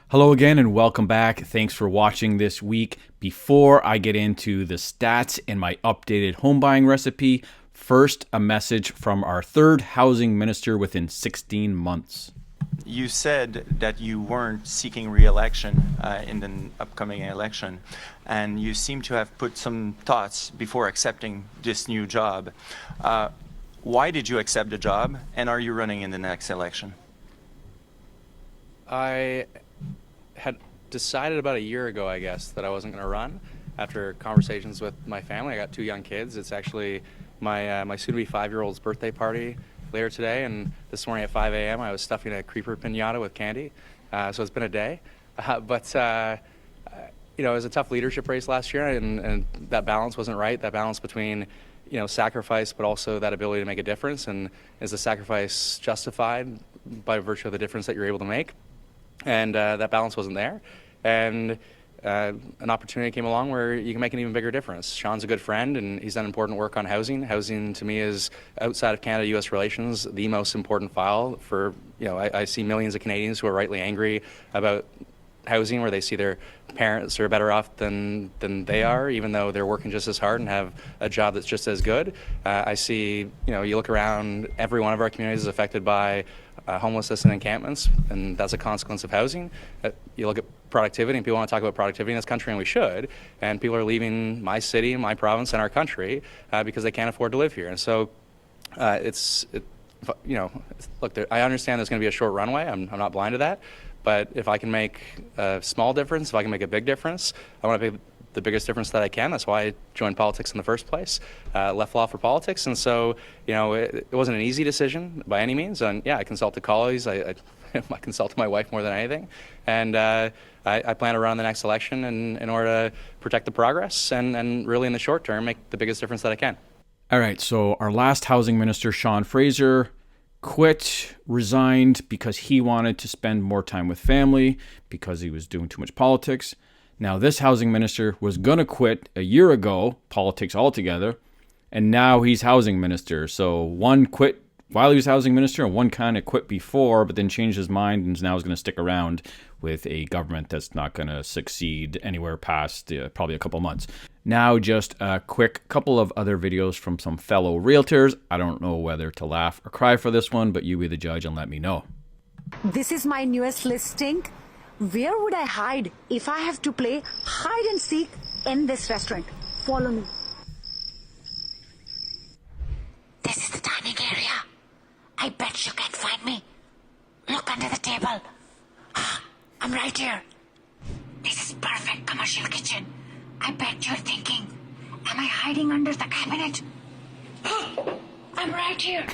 Hello again and welcome back. Thanks for watching this week. Before I get into the stats and my updated home buying recipe, first a message from our third housing minister within 16 months. You said that you weren't seeking re-election in the upcoming election, and you seem to have put some thoughts before accepting this new job. Why did you accept the job, and are you running in the next election? I had decided about a year ago, I guess, that I wasn't going to run after conversations with my family. I got two young kids. It's actually my soon-to-be 5-year-old's birthday party later today, and this morning at 5 a.m. I was stuffing a creeper pinata with candy. So it's been a day. But it was a tough leadership race last year, and that balance wasn't right. That balance between sacrifice, but also that ability to make a difference. And is the sacrifice justified by virtue of the difference that you're able to make? And that balance wasn't there. And an opportunity came along where you can make an even bigger difference. Sean's a good friend, and he's done important work on housing. Housing, to me, is, outside of Canada-U.S. relations, the most important file for, I see millions of Canadians who are rightly angry about housing, where they see their parents are better off than they are, even though they're working just as hard and have a job that's just as good. I see, you look around, every one of our communities is affected by homelessness and encampments, and that's a consequence of housing. You look at productivity, and people want to talk about productivity in this country, and we should, and people are leaving my city, my province, and our country because they can't afford to live here. And so look, I understand there's going to be a short runway. I'm not blind to that. But if I can make a small difference, if I can make a big difference, I want to make the biggest difference that I can. That's why I joined politics in the first place, left law for politics. And so, it wasn't an easy decision by any means. And yeah, I consulted colleagues. I consulted my wife more than anything. And I plan to run the next election in order to protect the progress and really in the short term, make the biggest difference that I can. All right, so our last housing minister, Sean Fraser, quit, resigned because he wanted to spend more time with family because he was doing too much politics. Now, this housing minister was going to quit a year ago, politics altogether, and now he's housing minister. So one quit while he was housing minister, and one kind of quit before, but then changed his mind and now is going to stick around with a government that's not going to succeed anywhere past probably a couple months. Now, just a quick couple of other videos from some fellow realtors. I don't know whether to laugh or cry for this one, but you be the judge and let me know. This is my newest listing. Where would I hide if I have to play hide and seek in this restaurant? Follow me. This is the dining area. I bet you can't find me. Look under the table. I'm right here. This is perfect commercial kitchen. I bet you're thinking, am I hiding under the cabinet? I'm right here.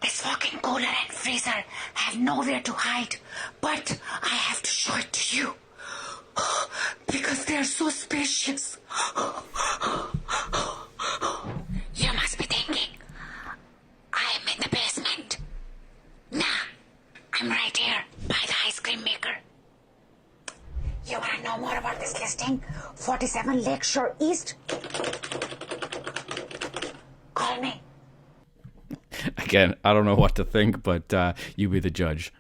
This walk-in cooler and freezer have nowhere to hide, but I have to show it to you because they're so spacious. You must be thinking, I am in the basement. Nah, I'm right here by the ice cream maker. You want to know more about this listing? 47 Lakeshore East? Call me. Again, I don't know what to think, but you be the judge.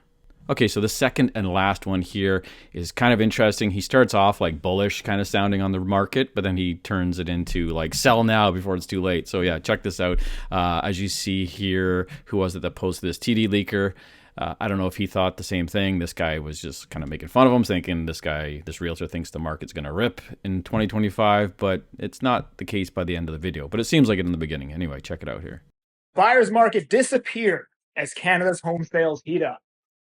Okay, so the second and last one here is kind of interesting. He starts off like bullish kind of sounding on the market, but then he turns it into like sell now before it's too late. So yeah, check this out. As you see here, who was it that posted this? TD Leaker. I don't know if he thought the same thing. This guy was just kind of making fun of him, thinking this realtor thinks the market's going to rip in 2025, but it's not the case by the end of the video. But it seems like it in the beginning. Anyway, check it out here. Buyer's market disappeared as Canada's home sales heat up.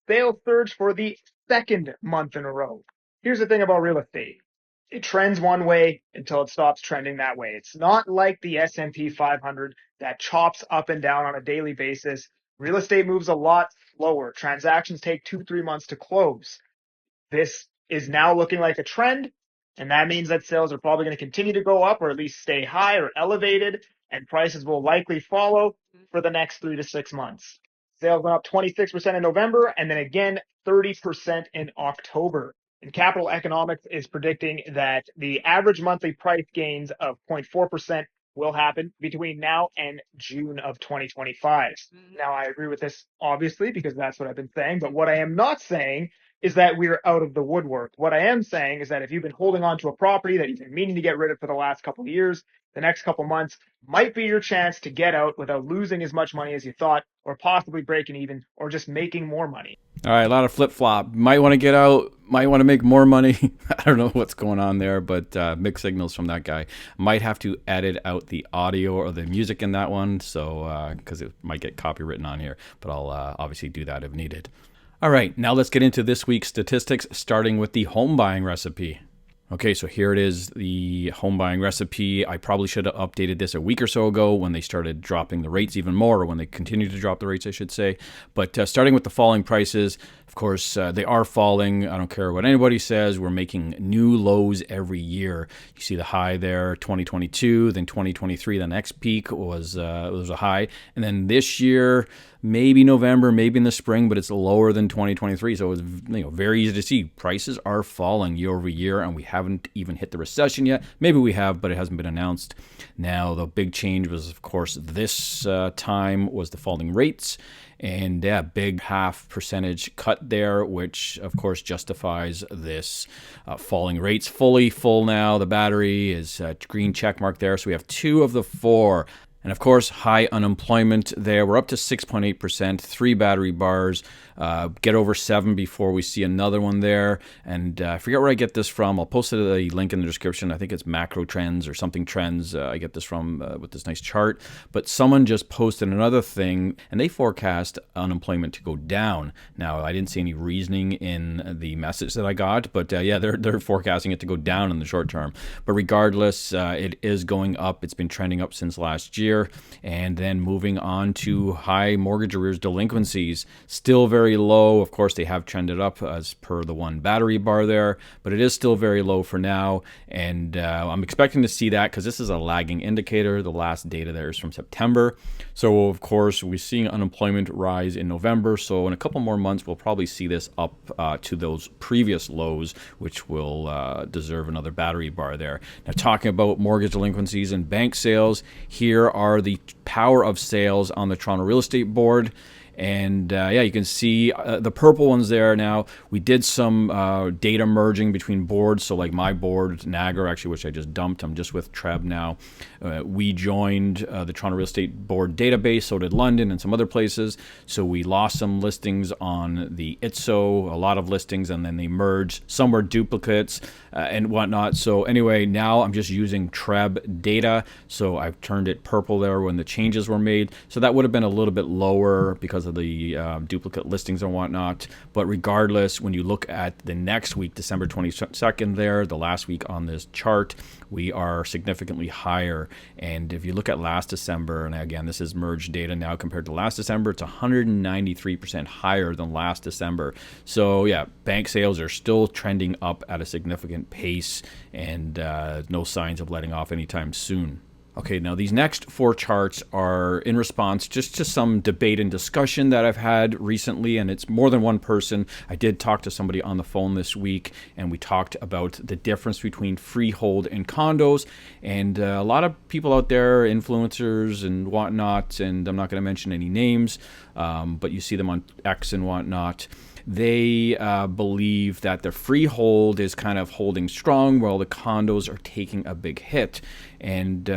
Sales surged for the second month in a row. Here's the thing about real estate. It trends one way until it stops trending that way. It's not like the S&P 500 that chops up and down on a daily basis. Real estate moves a lot slower. Transactions take 2-3 months to close. This is now looking like a trend, and that means that sales are probably going to continue to go up or at least stay high or elevated, and prices will likely follow for the next 3 to 6 months. Sales went up 26% in November and then again 30% in October. And Capital Economics is predicting that the average monthly price gains of 0.4% will happen between now and June of 2025. Now, I agree with this, obviously, because that's what I've been saying. But what I am not saying is that we're out of the woodwork. What I am saying is that if you've been holding on to a property that you've been meaning to get rid of for the last couple of years, the next couple months might be your chance to get out without losing as much money as you thought, or possibly breaking even, or just making more money. All right, a lot of flip-flop. Might want to get out, might want to make more money. I don't know what's going on there, but mixed signals from that guy. Might have to edit out the audio or the music in that one, so because it might get copywritten on here, but I'll obviously do that if needed. All right, now let's get into this week's statistics, starting with the home buying recipe. Okay, so here it is, the home buying recipe. I probably should have updated this a week or so ago when they started dropping the rates even more, or when they continued to drop the rates, I should say. But starting with the falling prices, of course, they are falling. I don't care what anybody says. We're making new lows every year. You see the high there, 2022, then 2023. The next peak was a high. And then this year, maybe November, maybe in the spring, but it's lower than 2023. So it's very easy to see. Prices are falling year over year, and we haven't even hit the recession yet. Maybe we have, but it hasn't been announced. Now, the big change was, of course, this time was the falling rates. And yeah, big 0.5% cut there, which of course justifies this falling rates. Fully full now. The battery is green check mark there. So we have 2 of the 4. And of course, high unemployment there. We're up to 6.8%, 3 battery bars. Get over 7 before we see another one there. And I forget where I get this from. I'll post a link in the description. I think it's Macro Trends or something Trends. I get this from with this nice chart. But someone just posted another thing, and they forecast unemployment to go down. Now, I didn't see any reasoning in the message that I got, but yeah, they're forecasting it to go down in the short term. But regardless, it is going up. It's been trending up since last year. And then moving on to high mortgage arrears delinquencies, still very low. Of course, they have trended up as per the 1 battery bar there, but it is still very low for now. And I'm expecting to see that because this is a lagging indicator. The last data there is from September. So, of course, we're seeing unemployment rise in November. So in a couple more months, we'll probably see this up to those previous lows, which will deserve another battery bar there. Now, talking about mortgage delinquencies and bank sales, here are the power of sales on the Toronto Real Estate Board. And yeah, you can see the purple ones there. Now, we did some data merging between boards. So like my board, Niagara, actually, which I just dumped. I'm just with Treb now. We joined the Toronto Real Estate Board database. So did London and some other places. So we lost some listings on the ITSO, a lot of listings, and then they merged. Some were duplicates and whatnot. So anyway, now I'm just using Treb data. So I've turned it purple there when the changes were made. So that would have been a little bit lower because of the duplicate listings and whatnot. But regardless, when you look at the next week, December 22nd there, the last week on this chart, we are significantly higher. And if you look at last December, and again, this is merged data now compared to last December, it's 193% higher than last December. So yeah, bank sales are still trending up at a significant pace, and no signs of letting off anytime soon. Okay, now these next 4 charts are in response just to some debate and discussion that I've had recently, and it's more than one person. I did talk to somebody on the phone this week, and we talked about the difference between freehold and condos. And a lot of people out there, influencers and whatnot, and I'm not going to mention any names, but you see them on X and whatnot. They believe that the freehold is kind of holding strong while the condos are taking a big hit. And,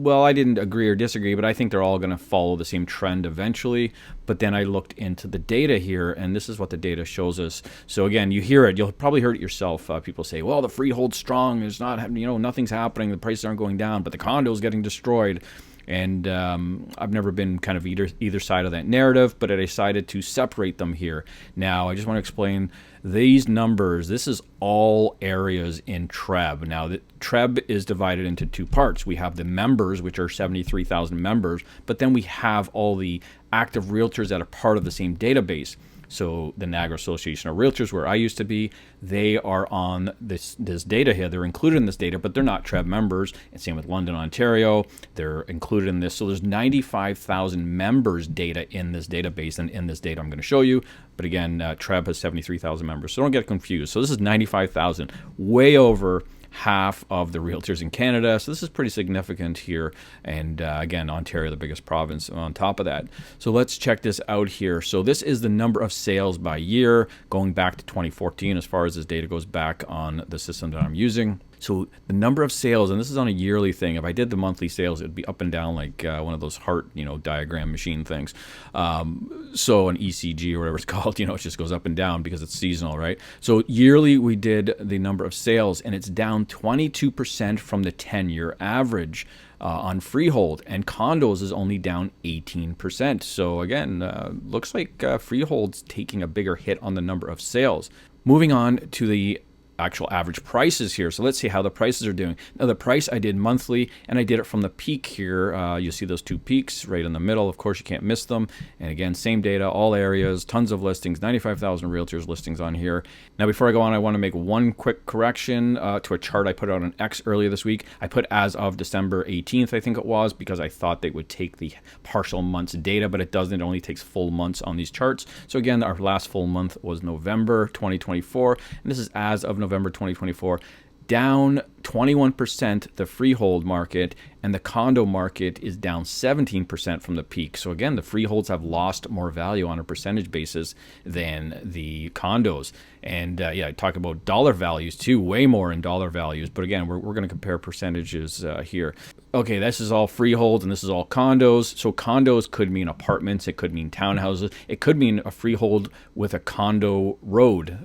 well, I didn't agree or disagree, but I think they're all going to follow the same trend eventually. But then I looked into the data here, and this is what the data shows us. So again, you hear it. You'll probably hear it yourself. People say, well, the freehold's strong. There's not, nothing's happening. The prices aren't going down, but the condo's getting destroyed. And I've never been kind of either side of that narrative, but I decided to separate them here. Now, I just want to explain these numbers. This is all areas in Treb. Now, the Treb is divided into 2 parts. We have the members, which are 73,000 members, but then we have all the active realtors that are part of the same database. So the Niagara Association of Realtors, where I used to be, they are on this data here. They're included in this data, but they're not Treb members. And same with London, Ontario. They're included in this. So there's 95,000 members data in this database, and in this data I'm going to show you. But again, Treb has 73,000 members, so don't get confused. So this is 95,000, way over half of the realtors in Canada. So this is pretty significant here. And again, Ontario, the biggest province on top of that. So let's check this out here. So this is the number of sales by year going back to 2014 as far as this data goes back on the system that I'm using. So the number of sales, and this is on a yearly thing. If I did the monthly sales, it would be up and down like one of those heart, diagram machine things. So an ECG or whatever it's called, it just goes up and down because it's seasonal, right? So yearly we did the number of sales, and it's down 22% from the 10-year average on freehold, and condos is only down 18%. So again, looks like freehold's taking a bigger hit on the number of sales. Moving on to the actual average prices here. So let's see how the prices are doing. Now the price I did monthly, and I did it from the peak here. You see those two peaks right in the middle. Of course, you can't miss them. And again, same data, all areas, tons of listings, 95,000 realtors listings on here. Now before I go on, I want to make one quick correction to a chart I put out on X earlier this week. I put as of December 18th, I think it was, because I thought they would take the partial months data, but it doesn't. It only takes full months on these charts. So again, our last full month was November 2024, and this is as of November 2024, down 21% the freehold market, and the condo market is down 17% from the peak. So again, the freeholds have lost more value on a percentage basis than the condos. And yeah, I talk about dollar values too, way more in dollar values. But again, we're going to compare percentages here. Okay, this is all freehold and this is all condos. So condos could mean apartments, it could mean townhouses, it could mean a freehold with a condo road,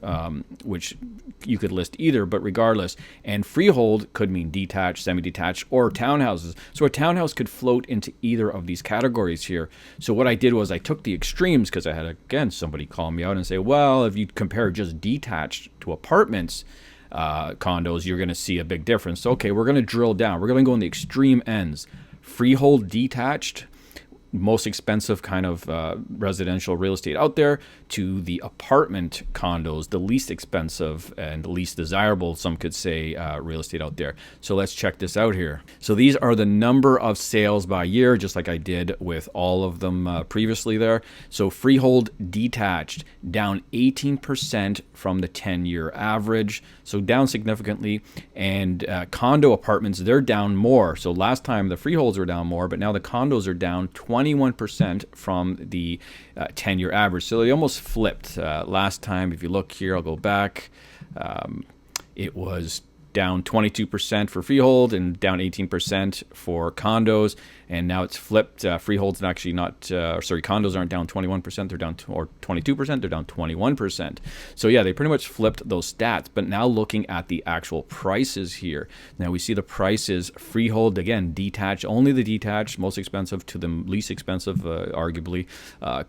which you could list either, but regardless. And freehold could mean detached, semi-detached, or townhouses. So a townhouse could float into either of these categories here. So what I did was I took the extremes, because I had, again, somebody call me out and say, well, if you compare just detached to apartments, condos, you're going to see a big difference. So, okay, we're going to drill down. We're going to go in the extreme ends. Freehold detached, most expensive kind of residential real estate out there, to the apartment condos, the least expensive and least desirable, some could say, real estate out there. So let's check this out here. So these are the number of sales by year, just like I did with all of them previously there. So freehold detached, down 18% from the 10-year average, so down significantly. And condo apartments, they're down more. So last time the freeholds were down more, but now the condos are down 21% from the 10-year average. So they almost flipped. Last time, if you look here, I'll go back, it was down 22% for freehold and down 18% for condos, and now it's flipped. Freehold's actually not, condos aren't down 21%, they're down, or 22%, they're down 21%. So yeah, they pretty much flipped those stats. But now looking at the actual prices here, now we see the prices, freehold, again, detached, only the detached, most expensive to the least expensive, arguably,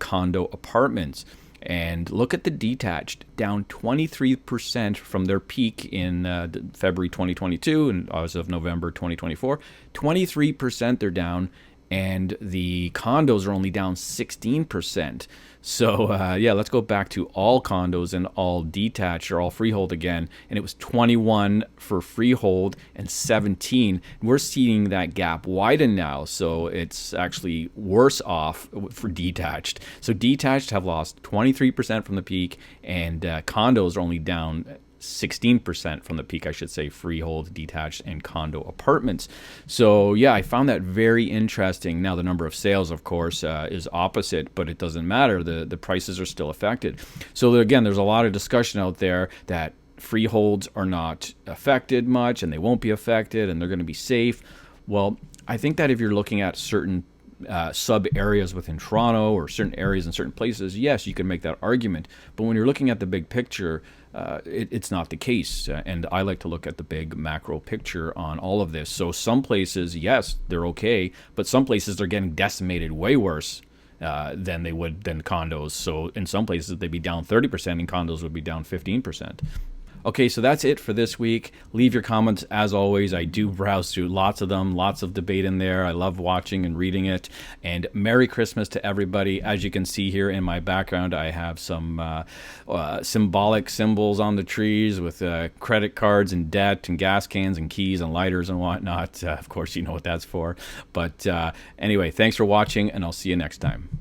condo apartments. And look at the detached, down 23% from their peak in February 2022, and as of November 2024, 23% they're down, and the condos are only down 16%. So yeah, let's go back to all condos and all detached or all freehold again, and it was 21 for freehold and 17. We're seeing that gap widen now, so it's actually worse off for detached. So detached have lost 23% from the peak, and condos are only down 16% from the peak, I should say, freehold, detached, and condo apartments. So yeah, I found that very interesting. Now the number of sales, of course, is opposite, but it doesn't matter. The prices are still affected. So again, there's a lot of discussion out there that freeholds are not affected much and they won't be affected and they're going to be safe. Well, I think that if you're looking at certain sub areas within Toronto or certain areas in certain places, yes, you can make that argument. But when you're looking at the big picture, it's not the case. And I like to look at the big macro picture on all of this. So some places, yes, they're okay, but some places they're getting decimated way worse than condos. So in some places they'd be down 30% and condos would be down 15%. Okay, so that's it for this week. Leave your comments. As always, I do browse through lots of them, lots of debate in there. I love watching and reading it. And Merry Christmas to everybody. As you can see here in my background, I have some symbolic symbols on the trees with credit cards and debt and gas cans and keys and lighters and whatnot. Of course, you know what that's for. But anyway, thanks for watching, and I'll see you next time.